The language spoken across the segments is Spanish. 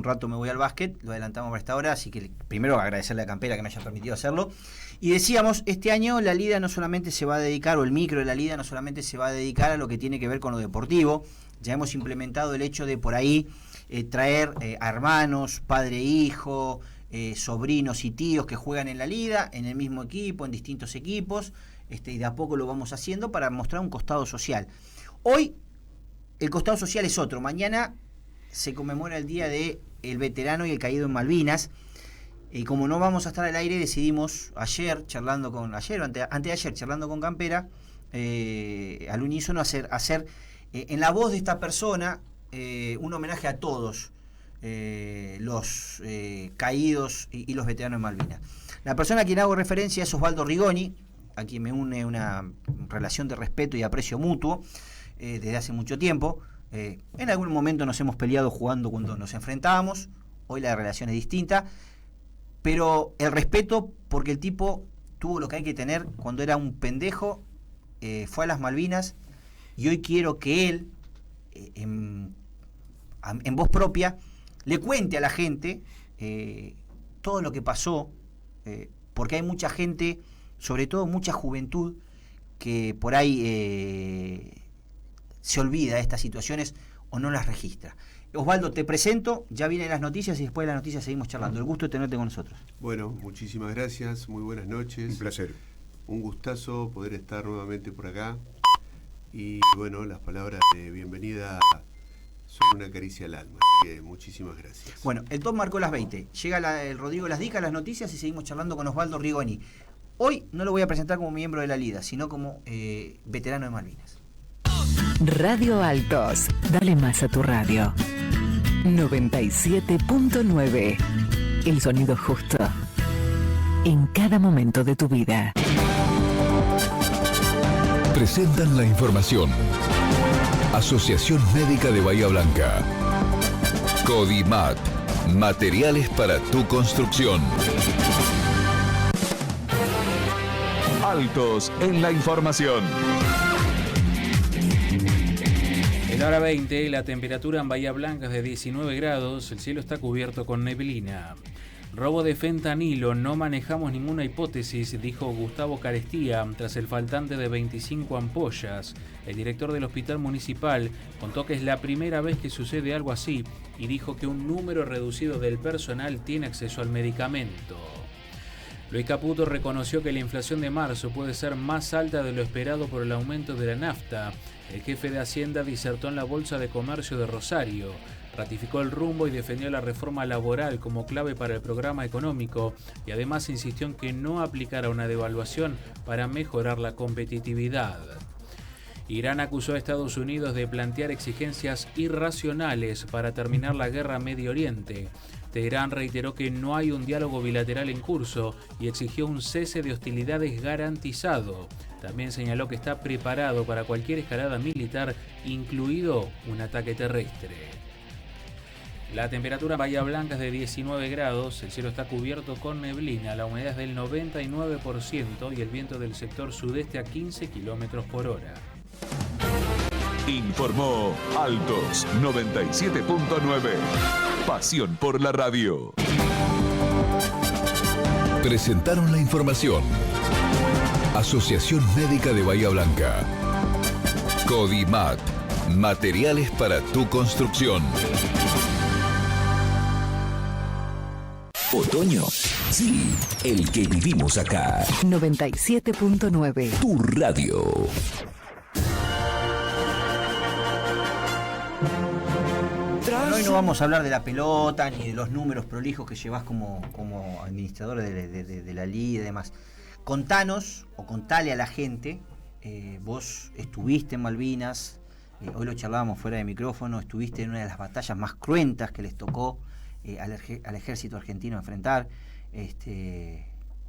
un rato me voy al básquet, lo adelantamos para esta hora, así que primero agradecerle a Campera que me haya permitido hacerlo. Y decíamos, este año la Lida no solamente se va a dedicar, o el micro de la Lida no solamente se va a dedicar a lo que tiene que ver con lo deportivo, ya hemos implementado el hecho de por ahí traer a hermanos, padre e hijo, sobrinos y tíos que juegan en la Lida, en el mismo equipo, en distintos equipos, y de a poco lo vamos haciendo para mostrar un costado social. Hoy el costado social es otro. Mañana se conmemora el día del veterano y el caído en Malvinas. Y como no vamos a estar al aire, decidimos anteayer, charlando con Campera, al unísono hacer en la voz de esta persona un homenaje a todos los caídos y los veteranos en Malvinas. La persona a quien hago referencia es Osvaldo Rigoni, a quien me une una relación de respeto y aprecio mutuo desde hace mucho tiempo. En algún momento nos hemos peleado jugando cuando nos enfrentábamos, hoy la relación es distinta, pero el respeto, porque el tipo tuvo lo que hay que tener cuando era un pendejo, fue a las Malvinas, y hoy quiero que él, en voz propia, le cuente a la gente todo lo que pasó, porque hay mucha gente, sobre todo mucha juventud, que por ahí se olvida de estas situaciones o no las registra. Osvaldo, te presento, ya vienen las noticias y después de las noticias seguimos charlando. El gusto de tenerte con nosotros. Bueno, muchísimas gracias, muy buenas noches. Un placer. Un gustazo poder estar nuevamente por acá. Y bueno, las palabras de bienvenida son una caricia al alma, así que muchísimas gracias. Bueno, el top marcó las 20. Llega el Rodrigo Las Dicas, las noticias, y seguimos charlando con Osvaldo Rigoni. Hoy no lo voy a presentar como miembro de la Lida, sino como veterano de Malvinas. Radio Altos, dale más a tu radio. 97.9. El sonido justo en cada momento de tu vida. Presentan la información. Asociación Médica de Bahía Blanca. Codimat. Materiales para tu construcción. Altos en la información. En la hora 20, la temperatura en Bahía Blanca es de 19 grados, el cielo está cubierto con neblina. Robo de fentanilo, no manejamos ninguna hipótesis, dijo Gustavo Carestía, tras el faltante de 25 ampollas. El director del hospital municipal contó que es la primera vez que sucede algo así y dijo que un número reducido del personal tiene acceso al medicamento. Luis Caputo reconoció que la inflación de marzo puede ser más alta de lo esperado por el aumento de la nafta. El jefe de Hacienda disertó en la Bolsa de Comercio de Rosario, ratificó el rumbo y defendió la reforma laboral como clave para el programa económico y además insistió en que no aplicara una devaluación para mejorar la competitividad. Irán acusó a Estados Unidos de plantear exigencias irracionales para terminar la guerra en Medio Oriente. Teherán reiteró que no hay un diálogo bilateral en curso y exigió un cese de hostilidades garantizado. También señaló que está preparado para cualquier escalada militar, incluido un ataque terrestre. La temperatura en Bahía Blanca es de 19 grados, el cielo está cubierto con neblina, la humedad es del 99% y el viento del sector sudeste a 15 kilómetros por hora. Informó Altos 97.9. Pasión por la radio. Presentaron la información. Asociación Médica de Bahía Blanca. Codimat. Materiales para tu construcción. Otoño. Sí, el que vivimos acá. 97.9. Tu radio. Bueno, hoy no vamos a hablar de la pelota ni de los números prolijos que llevas como administrador de la liga y demás. Contanos o contale a la gente, vos estuviste en Malvinas, hoy lo charlábamos fuera de micrófono, estuviste en una de las batallas más cruentas que les tocó al ejército argentino enfrentar. ¿Qué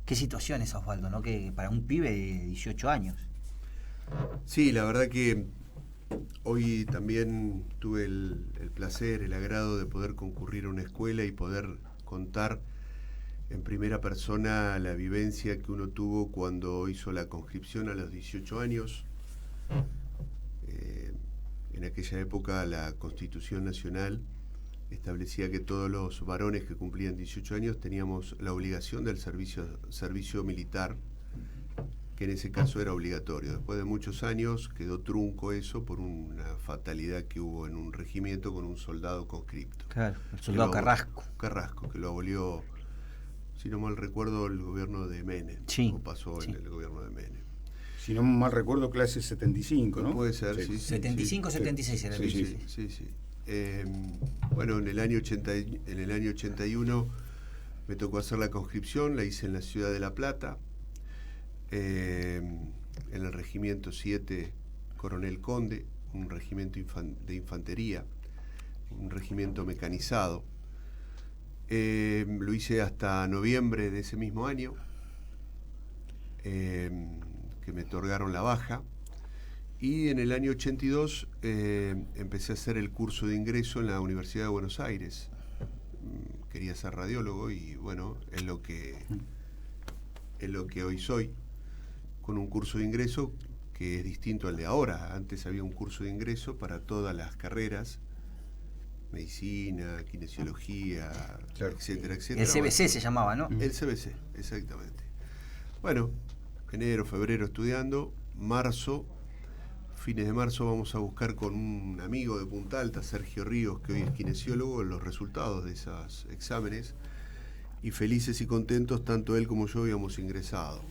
situaciones, Osvaldo, ¿no? Que para un pibe de 18 años. Sí, la verdad que hoy también tuve el placer, el agrado de poder concurrir a una escuela y poder contar en primera persona la vivencia que uno tuvo cuando hizo la conscripción a los 18 años. En aquella época la Constitución Nacional establecía que todos los varones que cumplían 18 años teníamos la obligación del servicio militar, que en ese caso era obligatorio. Después de muchos años quedó trunco eso por una fatalidad que hubo en un regimiento con un soldado conscripto. Claro, el soldado Carrasco. Carrasco, que lo abolió, si no mal recuerdo, el gobierno de Menem. Sí, O pasó sí. en el gobierno de Menem. Si no mal recuerdo, clase 75, ¿no? Puede ser, sí. 75, sí. 76 era el Sí. Bueno, en el año 81 me tocó hacer la conscripción, la hice en la ciudad de La Plata, en el regimiento 7 Coronel Conde, un regimiento de infantería, un regimiento mecanizado. Lo hice hasta noviembre de ese mismo año, que me otorgaron la baja. Y en el año 82 empecé a hacer el curso de ingreso en la Universidad de Buenos Aires. Quería ser radiólogo y bueno, es lo que hoy soy, con un curso de ingreso que es distinto al de ahora. Antes había un curso de ingreso para todas las carreras, medicina, kinesiología, Claro. etcétera, etcétera. El CBC se llamaba, ¿no? El CBC, exactamente. Bueno, enero, febrero estudiando, fines de marzo vamos a buscar con un amigo de Punta Alta, Sergio Ríos, que hoy es kinesiólogo, los resultados de esos exámenes, y felices y contentos, tanto él como yo habíamos ingresado.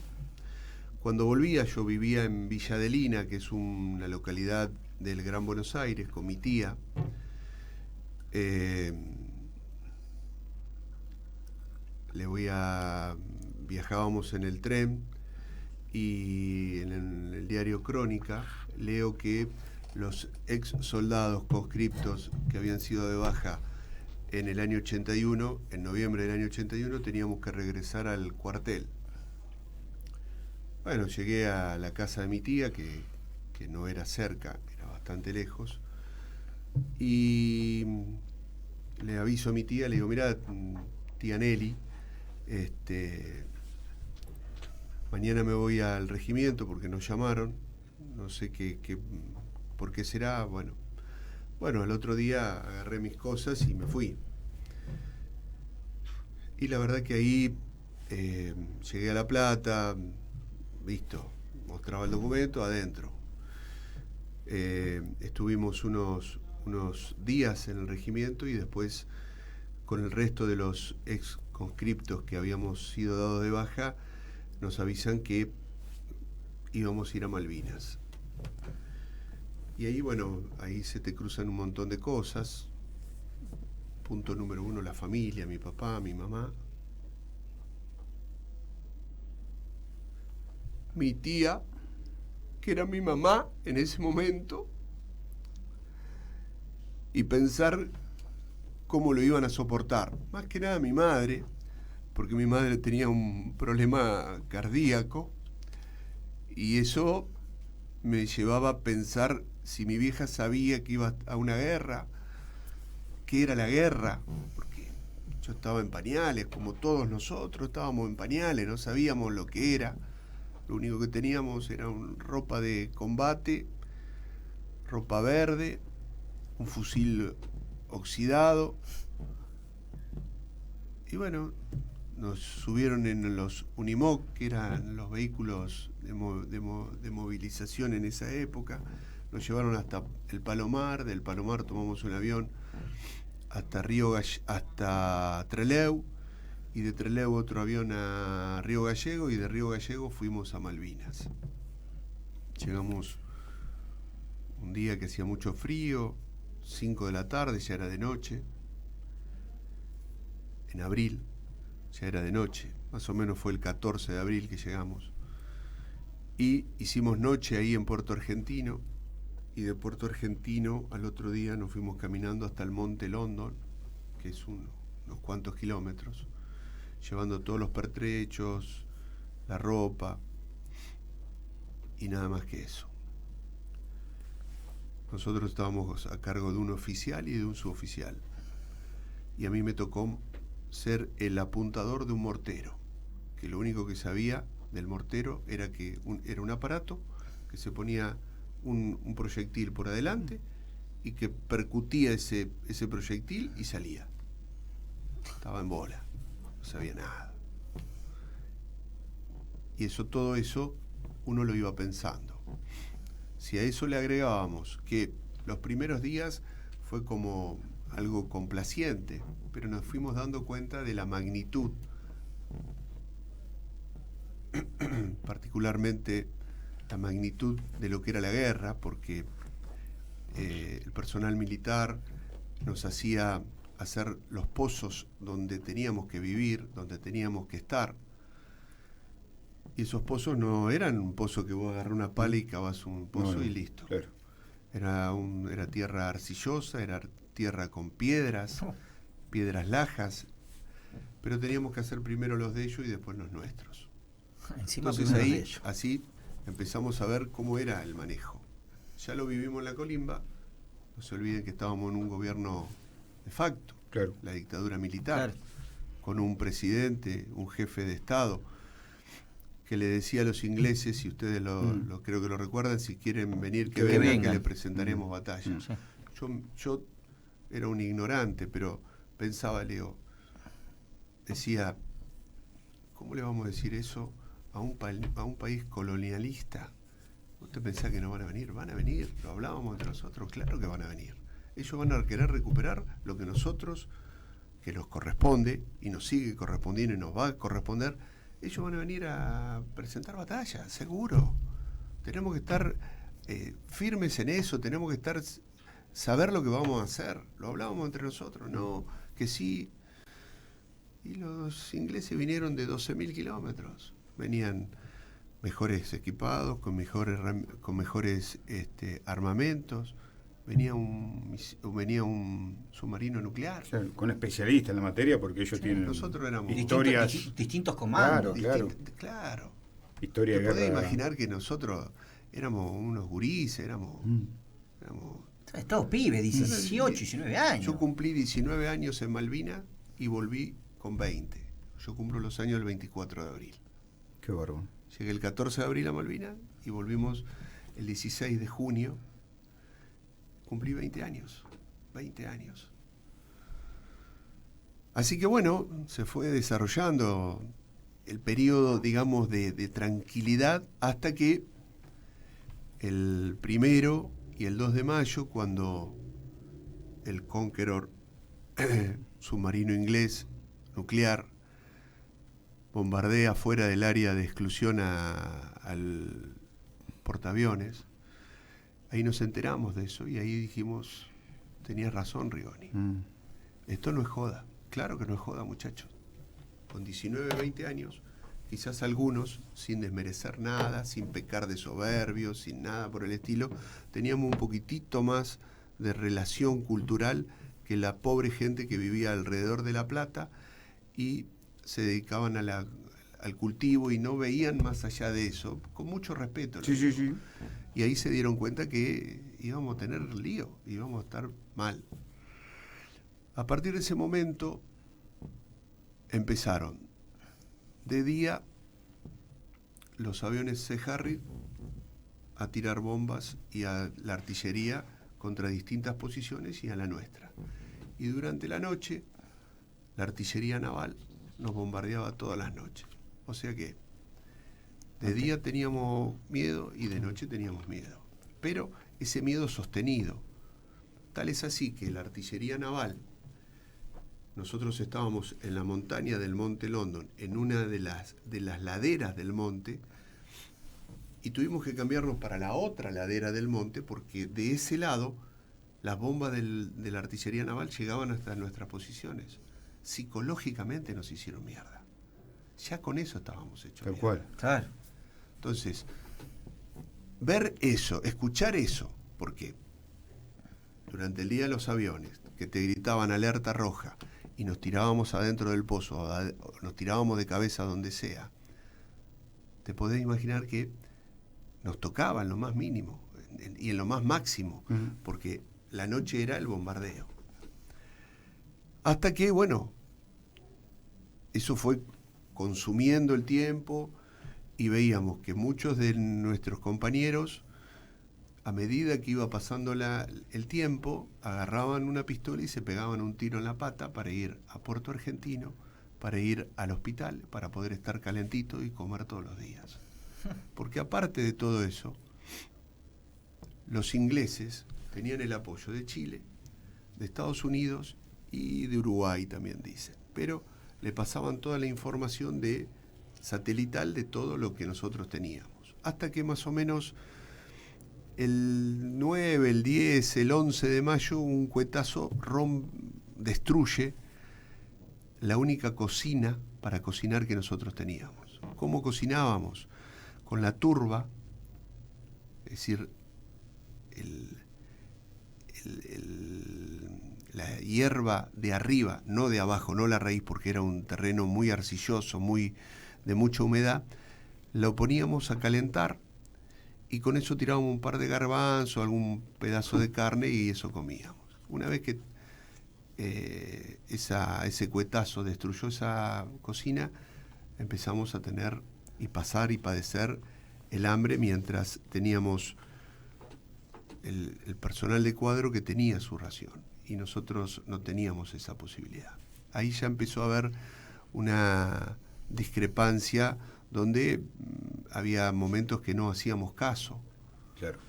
Cuando volvía, yo vivía en Villa Adelina, que es una localidad del Gran Buenos Aires, con mi tía. Viajábamos en el tren, y en el diario Crónica leo que los ex soldados conscriptos que habían sido de baja en el año 81, en noviembre del año 81, teníamos que regresar al cuartel. Bueno, llegué a la casa de mi tía, que no era cerca, era bastante lejos, y le aviso a mi tía, le digo, mirá, tía Nelly, mañana me voy al regimiento porque nos llamaron, no sé por qué será. Bueno, al otro día agarré mis cosas y me fui. Y la verdad que ahí llegué a La Plata, listo, mostraba el documento, adentro. Estuvimos unos días en el regimiento y después, con el resto de los ex conscriptos que habíamos sido dados de baja, nos avisan que íbamos a ir a Malvinas. Y ahí, ahí se te cruzan un montón de cosas. Punto número 1, la familia, mi papá, mi mamá. Mi tía, que era mi mamá en ese momento. Y pensar cómo lo iban a soportar. Más que nada mi madre, porque mi madre tenía un problema cardíaco y eso me llevaba a pensar si mi vieja sabía que iba a una guerra, qué era la guerra, porque yo estaba en pañales, como todos nosotros estábamos en pañales, no sabíamos lo que era, lo único que teníamos era ropa de combate, ropa verde, un fusil oxidado, y bueno, nos subieron en los Unimog, que eran los vehículos de movilización en esa época. Nos llevaron hasta el Palomar, del Palomar tomamos un avión hasta Trelew, y de Trelew otro avión a Río Gallego, y de Río Gallego fuimos a Malvinas. Llegamos un día que hacía mucho frío, 5 de la tarde, ya era de noche, en abril. Ya era de noche, más o menos fue el 14 de abril que llegamos. Y hicimos noche ahí en Puerto Argentino, y de Puerto Argentino al otro día nos fuimos caminando hasta el Monte London, que es unos cuantos kilómetros, llevando todos los pertrechos, la ropa, y nada más que eso. Nosotros estábamos a cargo de un oficial y de un suboficial, y a mí me tocó ser el apuntador de un mortero, que lo único que sabía del mortero era que era un aparato que se ponía un proyectil por adelante y que percutía ese proyectil y salía. Estaba en bola, no sabía nada. Y todo eso uno lo iba pensando. Si a eso le agregábamos que los primeros días fue como algo complaciente, pero nos fuimos dando cuenta de la magnitud, particularmente la magnitud de lo que era la guerra, porque el personal militar nos hacía hacer los pozos donde teníamos que vivir, donde teníamos que estar. Y esos pozos no eran un pozo que vos agarrás una pala y cavas un pozo y listo. Claro. Era tierra arcillosa, era tierra con piedras, piedras lajas, pero teníamos que hacer primero los de ellos y después los nuestros. Encima entonces primero ahí, de ellos. así empezamos a ver cómo era el manejo. Ya lo vivimos en la Colimba, no se olviden que estábamos en un gobierno de facto, Claro. la dictadura militar, Claro. con un presidente, un jefe de Estado, que le decía a los ingleses, y ustedes lo creo que lo recuerdan, si quieren venir, que vengan, que le presentaremos batalla. Sí. Yo era un ignorante, pero pensaba, Leo, decía, ¿cómo le vamos a decir eso a un país colonialista? ¿Usted pensá que no van a venir? Van a venir, lo hablábamos entre nosotros, claro que van a venir. Ellos van a querer recuperar lo que nosotros, que nos corresponde, y nos sigue correspondiendo y nos va a corresponder, ellos van a venir a presentar batalla, seguro. Tenemos que estar firmes en eso, tenemos que saber lo que vamos a hacer. Lo hablábamos entre nosotros, no, que sí. Y los ingleses vinieron de 12.000 kilómetros. Venían mejores equipados, con mejores armamentos. Venía un submarino nuclear. O sea, con especialistas en la materia, porque ellos tienen nosotros éramos historias. Distintos comandos. Claro. Claro. Historia ¿Te de podés guerra. imaginar que nosotros éramos unos gurises, éramos Todos pibes, 18, 19 años. Yo cumplí 19 años en Malvinas y volví con 20. Yo cumplo los años el 24 de abril. Qué bárbaro. Llegué el 14 de abril a Malvinas y volvimos el 16 de junio. Cumplí 20 años. 20 años. Así que bueno, se fue desarrollando el periodo, digamos, de tranquilidad hasta que el 1 y el 2 de mayo, cuando el Conqueror, submarino inglés nuclear, bombardea fuera del área de exclusión al portaaviones, ahí nos enteramos de eso y ahí dijimos, tenías razón, Rigoni. Esto no es joda. Claro que no es joda, muchachos. Con 19, 20 años, quizás algunos, sin desmerecer nada, sin pecar de soberbios, sin nada por el estilo, teníamos un poquitito más de relación cultural que la pobre gente que vivía alrededor de La Plata y se dedicaban al cultivo y no veían más allá de eso, con mucho respeto. Sí. Y ahí se dieron cuenta que íbamos a tener lío, íbamos a estar mal. A partir de ese momento empezaron de día los aviones C. Harry a tirar bombas y a la artillería contra distintas posiciones y a la nuestra. Y durante la noche la artillería naval nos bombardeaba todas las noches. O sea que de día teníamos miedo y de noche teníamos miedo. Pero ese miedo sostenido. Tal es así que la artillería naval, nosotros estábamos en la montaña del Monte London, en una de las laderas del monte, y tuvimos que cambiarnos para la otra ladera del monte porque de ese lado las bombas de la artillería naval llegaban hasta nuestras posiciones. Psicológicamente nos hicieron mierda. Ya con eso estábamos hechos. Tal mierda. cual. Claro. Entonces, ver eso, escuchar eso, porque durante el día los aviones que te gritaban alerta roja y nos tirábamos adentro del pozo, o nos tirábamos de cabeza donde sea, te podés imaginar que nos tocaba en lo más mínimo y en lo más máximo, porque la noche era el bombardeo. Hasta que, bueno, eso fue consumiendo el tiempo y veíamos que muchos de nuestros compañeros a medida que iba pasando el tiempo, agarraban una pistola y se pegaban un tiro en la pata para ir a Puerto Argentino, para ir al hospital, para poder estar calentito y comer todos los días. Porque aparte de todo eso, los ingleses tenían el apoyo de Chile, de Estados Unidos y de Uruguay también dicen, pero le pasaban toda la información satelital de todo lo que nosotros teníamos, hasta que más o menos el 9, el 10, el 11 de mayo un cuetazo destruye la única cocina para cocinar que nosotros teníamos. ¿Cómo cocinábamos? Con la turba, es decir, la hierba de arriba, no de abajo, no la raíz, porque era un terreno muy arcilloso, de mucha humedad, lo poníamos a calentar y con eso tirábamos un par de garbanzos, algún pedazo de carne y eso comíamos. Una vez que ese cuetazo destruyó esa cocina, empezamos a tener y pasar y padecer el hambre mientras teníamos el personal de cuadro que tenía su ración y nosotros no teníamos esa posibilidad. Ahí ya empezó a haber una discrepancia donde había momentos que no hacíamos caso. Claro,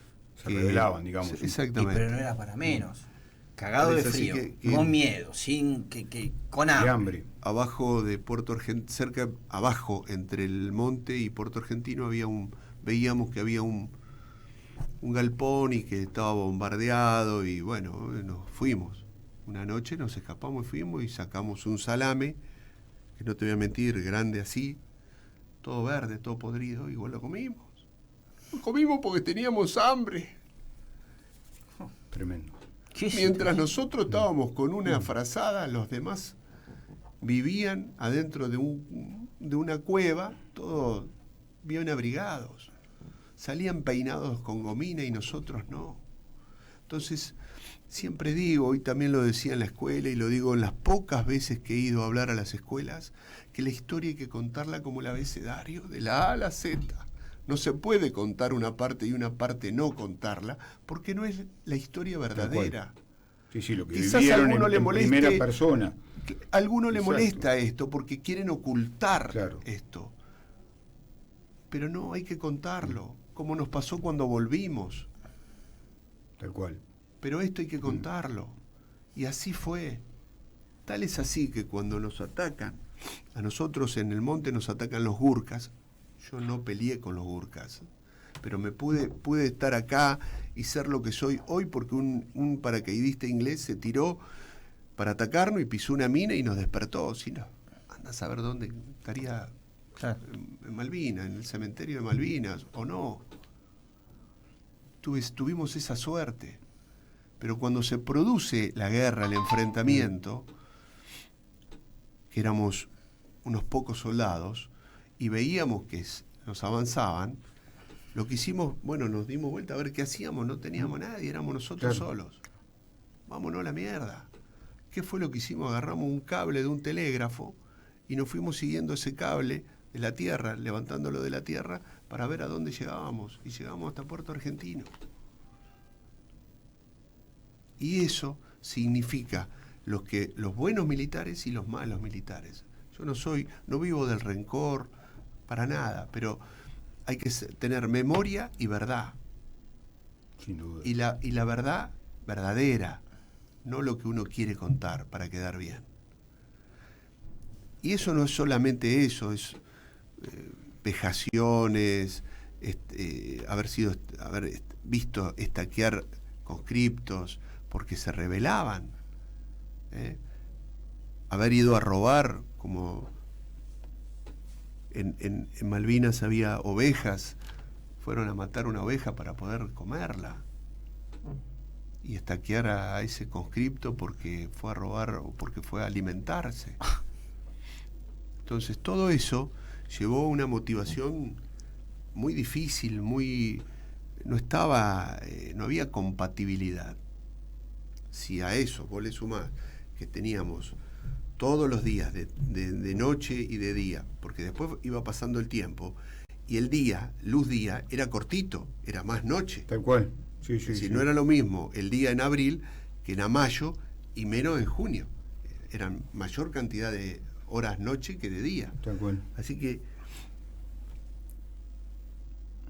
se revelaban, digamos. Exactamente. Pero no era para menos. Cagado de frío, con miedo, con hambre. Abajo de Puerto Argentino, abajo entre el monte y Puerto Argentino veíamos que había un galpón y que estaba bombardeado y bueno, nos fuimos. Una noche nos escapamos y fuimos y sacamos un salame, que no te voy a mentir, grande así, todo verde, todo podrido, y igual lo comimos. Lo comimos porque teníamos hambre. Tremendo. Mientras nosotros estábamos con una frazada, los demás vivían adentro de una cueva, todos bien abrigados. Salían peinados con gomina y nosotros no. Entonces, siempre digo, hoy también lo decía en la escuela y lo digo en las pocas veces que he ido a hablar a las escuelas, que la historia hay que contarla como el abecedario, de la A a la Z. No se puede contar una parte y una parte no contarla, porque no es la historia verdadera. Sí, lo que quizás vivieron a alguno le moleste, primera persona. A alguno le molesta esto, porque quieren ocultar esto. Pero no, hay que contarlo, como nos pasó cuando volvimos. Tal cual. Pero esto hay que contarlo. Y así fue. Tal es así que cuando nos atacan, a nosotros en el monte nos atacan los gurkas. Yo no peleé con los gurkas, pero pude estar acá y ser lo que soy hoy porque un paracaidista inglés se tiró para atacarnos y pisó una mina y nos despertó. Si no, anda a saber dónde estaría, en Malvinas, en el cementerio de Malvinas, o no. Tuvimos esa suerte. Pero cuando se produce la guerra, el enfrentamiento, que éramos unos pocos soldados, y veíamos que nos avanzaban, lo que hicimos, nos dimos vuelta a ver qué hacíamos, no teníamos nadie, éramos nosotros solos. Vámonos a la mierda. ¿Qué fue lo que hicimos? Agarramos un cable de un telégrafo y nos fuimos siguiendo ese cable de la tierra, levantándolo de la tierra, para ver a dónde llegábamos. Y llegamos hasta Puerto Argentino. Y eso significa los buenos militares y los malos militares. Yo no vivo del rencor, para nada, pero hay que tener memoria y verdad. Sin duda. Y la verdad verdadera, no lo que uno quiere contar para quedar bien. Y eso no es solamente eso, es vejaciones, haber visto estaquear conscriptos porque se rebelaban, haber ido a robar, como en Malvinas había ovejas, fueron a matar una oveja para poder comerla y estaquear a ese conscripto porque fue a robar o porque fue a alimentarse. Entonces todo eso llevó una motivación muy difícil, no había compatibilidad. Si a eso vos le sumás que teníamos todos los días, de noche y de día, porque después iba pasando el tiempo, y el día, luz día, era cortito, era más noche. Tal cual. Sí, es decir, no era lo mismo el día en abril que en mayo y menos en junio. Eran mayor cantidad de horas noche que de día. Tal cual. Así que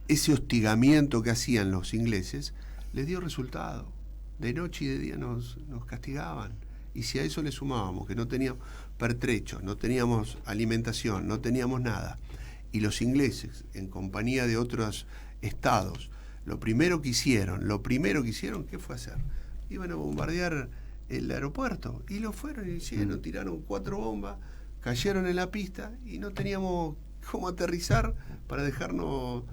ese hostigamiento que hacían los ingleses les dio resultado. De noche y de día nos castigaban. Y si a eso le sumábamos que no teníamos pertrechos, no teníamos alimentación, no teníamos nada, y los ingleses, en compañía de otros estados, lo primero que hicieron, ¿qué fue hacer? Iban a bombardear el aeropuerto, y lo fueron, y hicieron, tiraron 4 bombas, cayeron en la pista, y no teníamos cómo aterrizar para dejarnos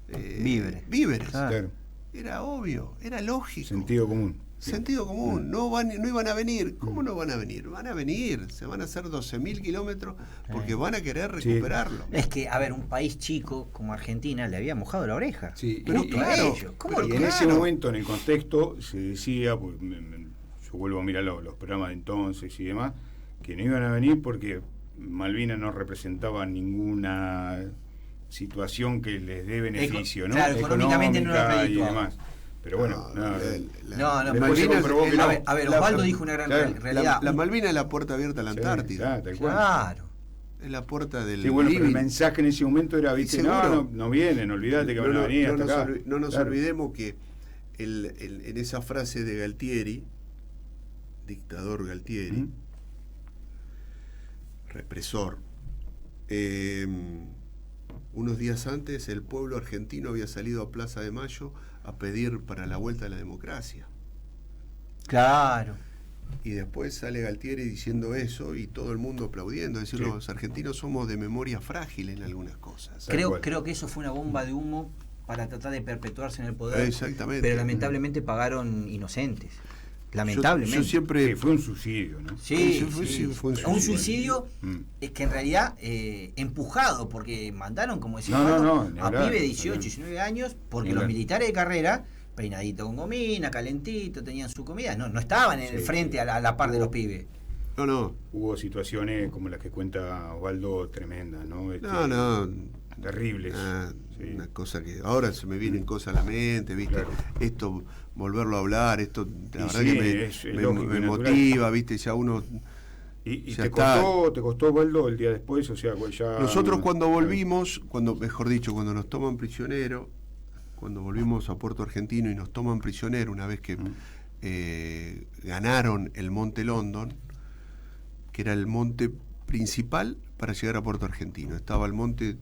víveres. Claro. Era obvio, era lógico. Sentido común. Sentido común, no iban a venir. ¿Cómo no van a venir? Van a venir, se van a hacer 12.000 kilómetros porque van a querer recuperarlo. Es que, a ver, un país chico como Argentina le había mojado la oreja. Sí, pero claro, y en ese momento, en el contexto, se decía, pues, yo vuelvo a mirar los programas de entonces y demás, que no iban a venir porque Malvinas no representaba ninguna situación que les dé beneficio, ¿no? Claro, económicamente no era y demás. Pero bueno, Malvinas, a ver, Osvaldo dijo una gran realidad. La Malvinas es la puerta abierta a la Antártida. Tal cual. Claro. Es la puerta del. Sí, bueno, pero el mensaje en ese momento era, viste, no vienen, olvídate que van a venir hasta acá. No nos olvidemos que en esa frase de Galtieri, dictador Galtieri, represor, unos días antes el pueblo argentino había salido a Plaza de Mayo a pedir para la vuelta de la democracia. Claro. Y después sale Galtieri diciendo eso y todo el mundo aplaudiendo. Es decir, los argentinos somos de memoria frágil en algunas cosas. Creo que eso fue una bomba de humo para tratar de perpetuarse en el poder. Exactamente. Pero lamentablemente pagaron inocentes. Lamentablemente. Yo siempre... fue un suicidio, ¿no? Sí, fue un suicidio es que en realidad empujado, porque mandaron, como decía a pibe de 18, 19 años, porque los militares de carrera, peinadito con gomina, calentito, tenían su comida, no estaban en el frente a la par de los pibes. No. Hubo situaciones como las que cuenta Osvaldo tremendas, ¿no? Terribles. Una cosa que ahora se me vienen cosas a la mente, ¿viste? Claro. Esto, volverlo a hablar, esto la verdad que me motiva, ¿viste? Ya uno... ¿Y te costó, Osvaldo, el día después? O sea, ya... Nosotros cuando volvimos, cuando nos toman prisionero, cuando volvimos a Puerto Argentino y nos toman prisionero, una vez que ganaron el Monte London, que era el monte principal para llegar a Puerto Argentino. Estaba el monte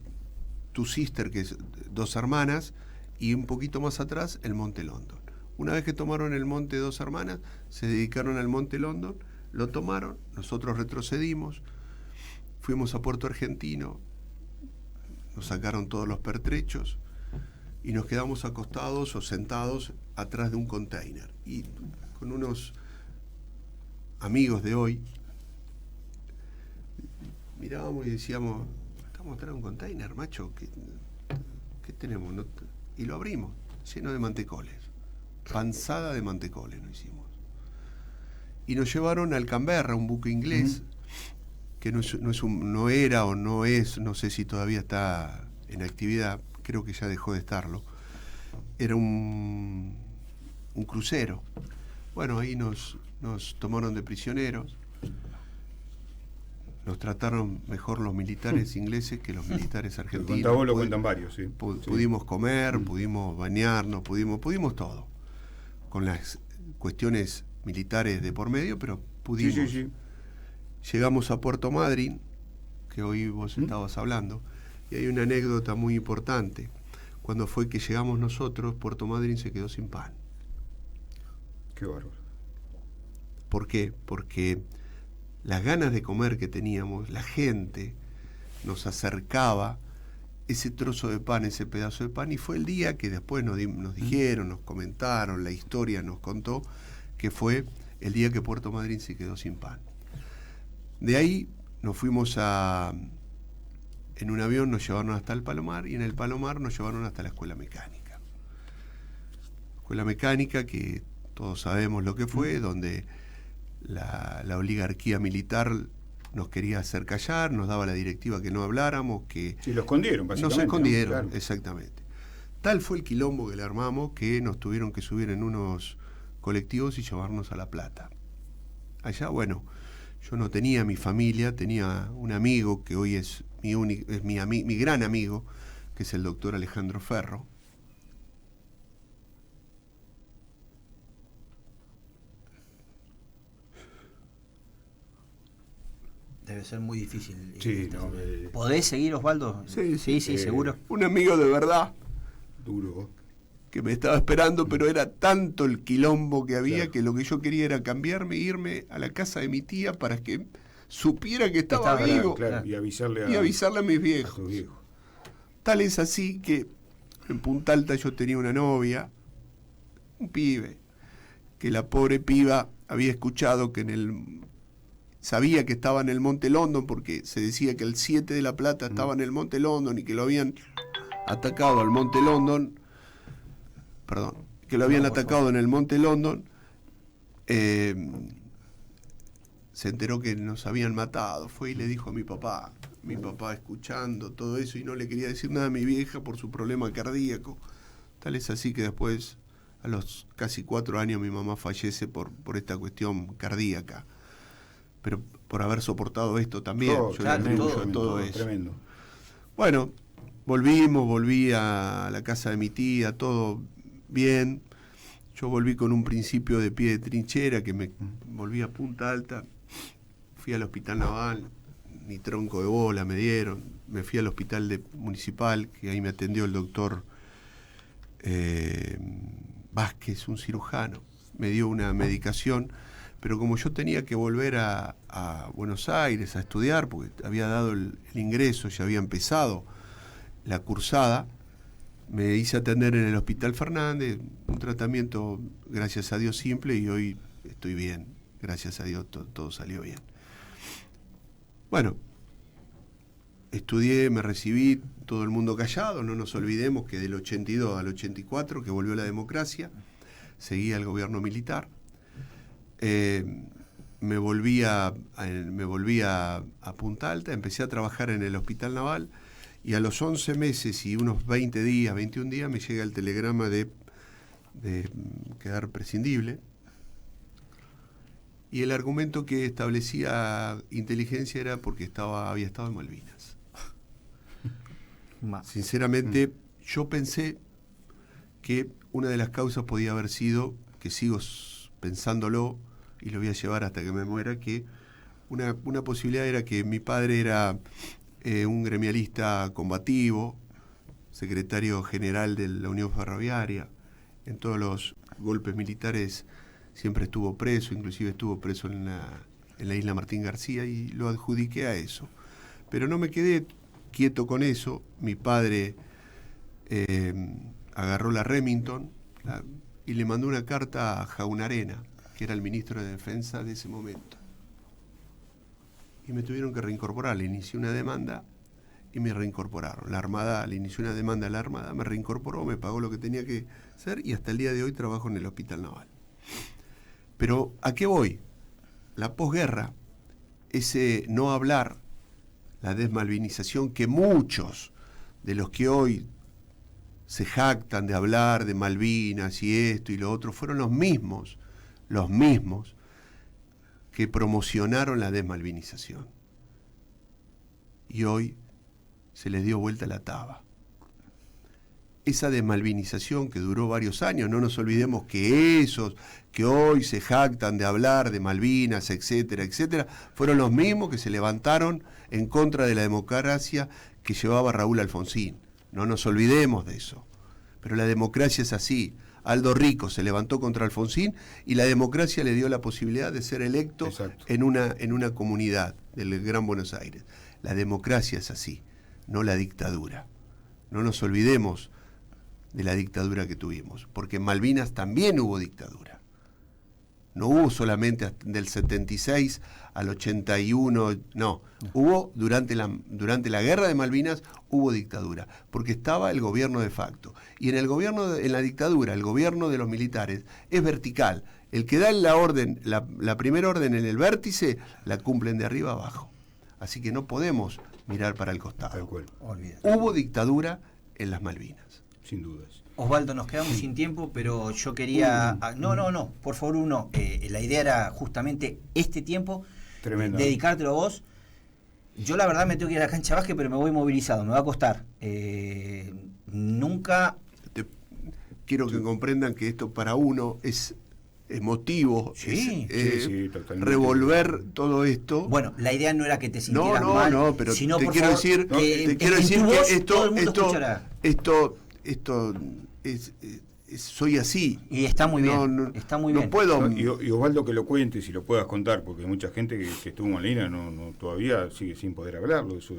Two Sisters, que es 2 hermanas, y un poquito más atrás el Monte London. Una vez que tomaron el monte 2 hermanas, se dedicaron al Monte London, lo tomaron, nosotros retrocedimos, fuimos a Puerto Argentino, nos sacaron todos los pertrechos y nos quedamos acostados o sentados atrás de un container. Y con unos amigos de hoy mirábamos y decíamos, estamos atrás de un container, macho, ¿qué tenemos? Y lo abrimos, lleno de mantecoles, panzada de mantecoles nos hicimos. Y nos llevaron al Canberra, un buque inglés, que no era o no es, no sé si todavía está en actividad, creo que ya dejó de estarlo. Era un crucero. Bueno, ahí nos tomaron de prisioneros. Nos trataron mejor los militares ingleses que los militares argentinos. Cuenta vos, lo cuentan varios, sí. Pudimos comer, pudimos bañarnos, pudimos todo. Con las cuestiones militares de por medio, pero pudimos. Sí. Llegamos a Puerto Madryn, que hoy vos estabas hablando, y hay una anécdota muy importante. Cuando fue que llegamos nosotros, Puerto Madryn se quedó sin pan. Qué bárbaro. ¿Por qué? Porque las ganas de comer que teníamos, la gente nos acercaba ese trozo de pan, ese pedazo de pan, y fue el día que después nos dijeron, nos comentaron, la historia nos contó, que fue el día que Puerto Madryn se quedó sin pan. De ahí nos fuimos en un avión, nos llevaron hasta el Palomar, y en el Palomar nos llevaron hasta la Escuela Mecánica. Escuela Mecánica que todos sabemos lo que fue, donde la oligarquía militar nos quería hacer callar, nos daba la directiva que no habláramos, que... Sí, lo escondieron, básicamente. Nos escondieron, ¿no? Claro. Exactamente. tal fue el quilombo que le armamos que nos tuvieron que subir en unos colectivos y llevarnos a La Plata. Allá, bueno, yo no tenía mi familia, tenía un amigo que hoy es mi gran amigo, que es el doctor Alejandro Ferro. Debe ser muy difícil. Sí, no, ¿Podés seguir, Osvaldo? Sí, seguro. Un amigo de verdad duro. que me estaba esperando, pero era tanto el quilombo que había, Claro. que lo que yo quería era cambiarme, irme a la casa de mi tía para que supiera que estaba vivo, Claro, y avisarle a mis a viejos. tus viejos. Tal es así que en Punta Alta yo tenía una novia, un pibe, que la pobre piba había escuchado que sabía que estaba en el Monte London, porque se decía que el 7 de La Plata estaba en el Monte London y que lo habían atacado al Monte London, atacado en el Monte London. Se enteró que nos habían matado, fue y le dijo a mi papá escuchando todo eso y no le quería decir nada a mi vieja por su problema cardíaco. Tal es así que después, a los casi 4 años, mi mamá fallece por esta cuestión cardíaca, pero por haber soportado esto también. Yo le atribuyo a todo eso. Tremendo. Bueno, volví a la casa de mi tía, todo bien. Yo volví con un principio de pie de trinchera, que me volví a Punta Alta, fui al Hospital Naval, ni tronco de bola me dieron, me fui al hospital municipal, que ahí me atendió el doctor Vázquez, un cirujano, me dio una medicación, pero como yo tenía que volver a Buenos Aires a estudiar, porque había dado el ingreso, ya había empezado la cursada, me hice atender en el Hospital Fernández, un tratamiento, gracias a Dios, simple, y hoy estoy bien, gracias a Dios, todo salió bien. Bueno, estudié, me recibí, todo el mundo callado, no nos olvidemos que del 82 al 84, que volvió la democracia, seguía el gobierno militar. Me volví a Punta Alta, empecé a trabajar en el Hospital Naval, y a los 11 meses y unos 21 días me llega el telegrama de quedar prescindible. Y el argumento que establecía inteligencia era porque había estado en Malvinas. Sinceramente, yo pensé que una de las causas podía haber sido, que sigo pensándolo y lo voy a llevar hasta que me muera, que una posibilidad era que mi padre era un gremialista combativo, secretario general de la Unión Ferroviaria, en todos los golpes militares siempre estuvo preso, inclusive estuvo preso en la isla Martín García, y lo adjudiqué a eso. Pero no me quedé quieto con eso. Mi padre agarró la Remington y le mandó una carta a Jaunarena, que era el ministro de Defensa de ese momento. Y me tuvieron que reincorporar. Le inicié una demanda y me reincorporaron. La Armada, le inicié una demanda a la Armada, me reincorporó, me pagó lo que tenía que hacer, y hasta el día de hoy trabajo en el Hospital Naval. Pero ¿a qué voy? La posguerra, ese no hablar, la desmalvinización, que muchos de los que hoy se jactan de hablar de Malvinas y esto y lo otro, fueron los mismos que promocionaron la desmalvinización. Y hoy se les dio vuelta la taba. Esa desmalvinización que duró varios años, no nos olvidemos que esos que hoy se jactan de hablar de Malvinas, etcétera, etcétera, fueron los mismos que se levantaron en contra de la democracia que llevaba Raúl Alfonsín. No nos olvidemos de eso. Pero la democracia es así. Aldo Rico se levantó contra Alfonsín y la democracia le dio la posibilidad de ser electo en una comunidad del Gran Buenos Aires. La democracia es así, no la dictadura. No nos olvidemos de la dictadura que tuvimos, porque en Malvinas también hubo dictadura. No hubo solamente del 76 al 81, no. Hubo durante la guerra de Malvinas hubo dictadura, porque estaba el gobierno de facto. Y en la dictadura, el gobierno de los militares es vertical. El que da la orden, la primera orden en el vértice, la cumplen de arriba abajo. Así que no podemos mirar para el costado. Hubo dictadura en las Malvinas. sin dudas. Osvaldo, nos quedamos sin tiempo, pero yo quería... No, por favor, la idea era justamente este tiempo, dedicártelo a vos. Yo la verdad me tengo que ir a la cancha de básquet, pero me voy movilizado, me va a costar. Nunca... Quiero que comprendan que esto para uno es emotivo, sí, revolver todo esto. Bueno, la idea no era que te sintieras mal, pero sino te quiero decir que esto soy así. Y está muy bien. Está muy bien. No puedo. Y Osvaldo, que lo cuentes, si lo puedas contar, porque hay mucha gente que estuvo en Malvinas no todavía sigue sin poder hablarlo. Eso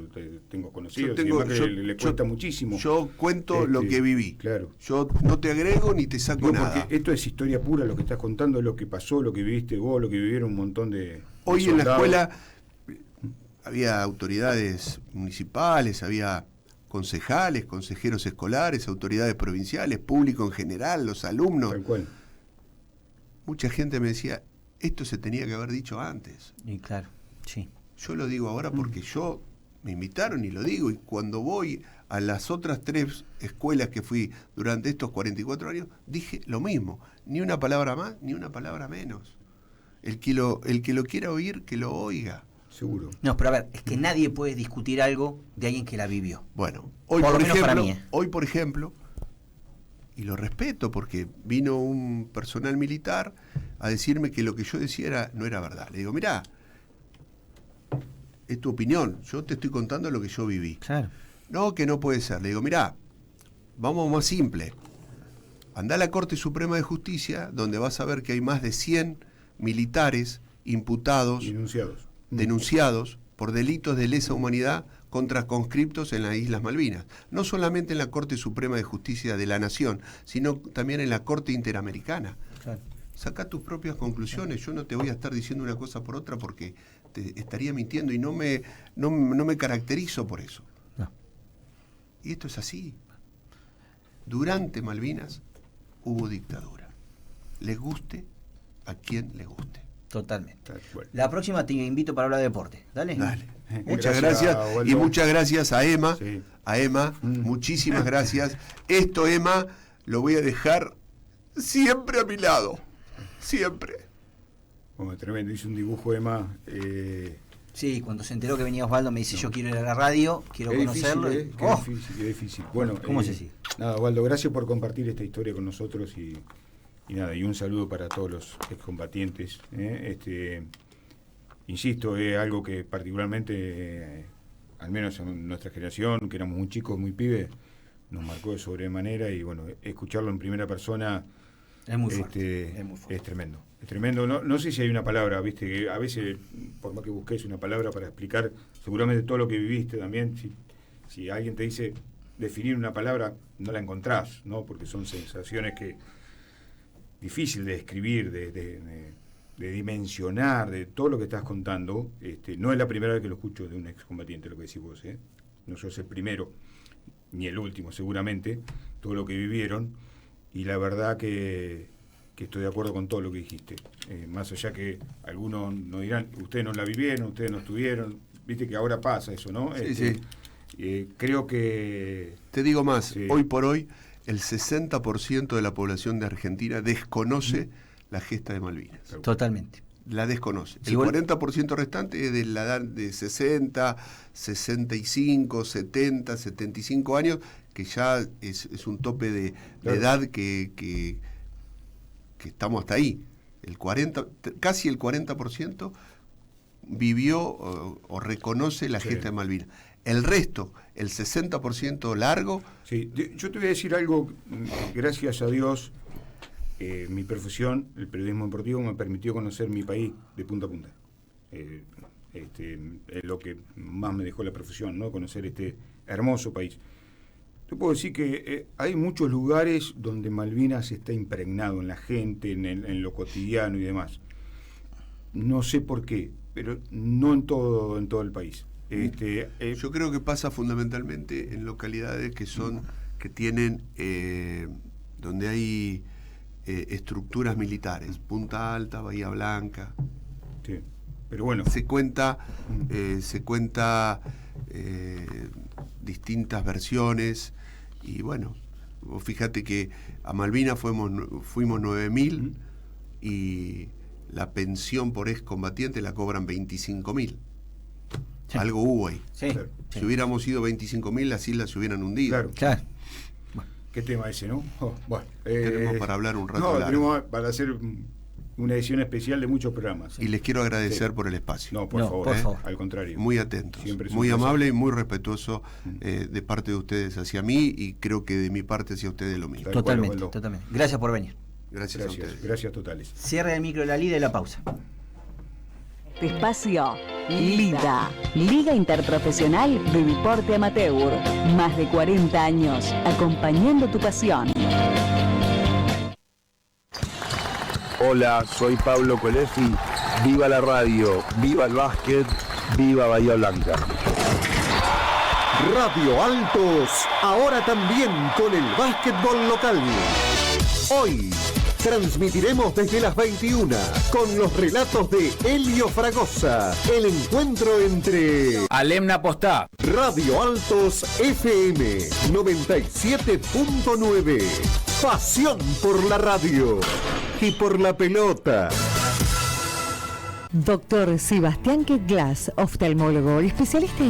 tengo conocido. Le cuesta muchísimo. Yo cuento lo que viví. Claro. Yo no te agrego ni te saco nada. Porque esto es historia pura, lo que estás contando, lo que pasó, lo que viviste vos, lo que vivieron un montón de Hoy soldados. En la escuela había autoridades municipales, había concejales, consejeros escolares, autoridades provinciales, público en general, los alumnos. Tal cual. Mucha gente me decía, esto se tenía que haber dicho antes. Y claro, sí. Yo lo digo ahora porque me invitaron y lo digo, y cuando voy a las otras 3 escuelas que fui durante estos 44 años, dije lo mismo, ni una palabra más, ni una palabra menos. El que lo quiera oír, que lo oiga. Seguro. No, pero a ver, es que nadie puede discutir algo de alguien que la vivió. Bueno, hoy por ejemplo, y lo respeto porque vino un personal militar a decirme que lo que yo decía no era verdad. Le digo, mirá, es tu opinión, yo te estoy contando lo que yo viví. Claro. No, que no puede ser. Le digo, mirá, vamos más simple. Andá a la Corte Suprema de Justicia, donde vas a ver que hay más de 100 militares imputados, denunciados por delitos de lesa humanidad contra conscriptos en las Islas Malvinas. No solamente en la Corte Suprema de Justicia de la Nación, sino también en la Corte Interamericana. Claro. Saca tus propias conclusiones. Yo no te voy a estar diciendo una cosa por otra porque te estaría mintiendo y no me caracterizo por eso. No. Y esto es así. Durante Malvinas hubo dictadura. Les guste a quien les guste. Totalmente. Bueno. La próxima te invito para hablar de deporte. Dale. Muchas gracias. Y muchas gracias a Emma. Sí. A Emma, muchísimas gracias. Esto, Emma, lo voy a dejar siempre a mi lado. Siempre. Bueno, tremendo. Hizo un dibujo, Emma. Sí, cuando se enteró que venía Osvaldo me dice, yo quiero ir a la radio, quiero conocerlo. Difícil, qué difícil. Bueno, ¿cómo se sigue? Nada, Osvaldo, gracias por compartir esta historia con nosotros y nada, y un saludo para todos los excombatientes. Insisto, es algo que particularmente, al menos en nuestra generación, que éramos muy chicos, muy pibes, nos marcó de sobremanera y bueno, escucharlo en primera persona es muy fuerte, es tremendo. Es tremendo. No sé si hay una palabra, viste, que a veces, por más que busques una palabra para explicar seguramente todo lo que viviste también, si alguien te dice definir una palabra, no la encontrás, ¿no? Porque son sensaciones que difícil de describir, de dimensionar, de todo lo que estás contando. No es la primera vez que lo escucho de un excombatiente, lo que decís vos, no sos el primero, ni el último seguramente, todo lo que vivieron, y la verdad que estoy de acuerdo con todo lo que dijiste, más allá que algunos nos dirán, ustedes no la vivieron, ustedes no estuvieron, viste que ahora pasa eso, ¿no? Sí. Creo que... Te digo más, hoy por hoy, el 60% de la población de Argentina desconoce la gesta de Malvinas. Totalmente. La desconoce. El 40% restante es de la edad de 60, 65, 70, 75 años, que ya es un tope de edad que estamos hasta ahí. Casi el 40% vivió o reconoce la gesta de Malvinas. El resto, el 60% largo... Sí, yo te voy a decir algo, gracias a Dios, mi profesión, el periodismo deportivo, me permitió conocer mi país de punta a punta. Es lo que más me dejó la profesión, ¿no? Conocer este hermoso país. Te puedo decir que hay muchos lugares donde Malvinas está impregnado en la gente, en lo cotidiano y demás. No sé por qué, pero no en todo el país. Yo creo que pasa fundamentalmente en localidades que tienen donde hay estructuras militares, Punta Alta, Bahía Blanca. Sí, pero bueno. Se cuenta distintas versiones y bueno, Vos fíjate que a Malvinas fuimos 9.000 y la pensión por excombatiente la cobran 25.000. Sí. Algo hubo ahí. Sí. Claro. Si hubiéramos ido 25.000, las islas se hubieran hundido. Claro. Claro. ¿Qué tema ese, no? Bueno, tenemos para hablar un rato. No, tenemos para hacer una edición especial de muchos programas. Y les quiero agradecer por el espacio. No, por favor. Al contrario. Muy atentos, muy amable y muy respetuoso de parte de ustedes hacia mí, y creo que de mi parte hacia ustedes lo mismo. Totalmente. Gracias por venir. Gracias a ustedes. Gracias totales. Cierre el micro de la Lida y la pausa. Espacio LIDA, Liga Interprofesional de Deporte Amateur. Más de 40 años acompañando tu pasión. Hola, soy Pablo Colefi. Viva la radio, viva el básquet, viva Bahía Blanca. Radio Altos, ahora también con el básquetbol local. Hoy transmitiremos desde las 21 con los relatos de Helio Fragosa. El encuentro entre Alemna Postá, Radio Altos FM 97.9. Pasión por la radio y por la pelota. Doctor Sebastián Ketglas, oftalmólogo, especialista en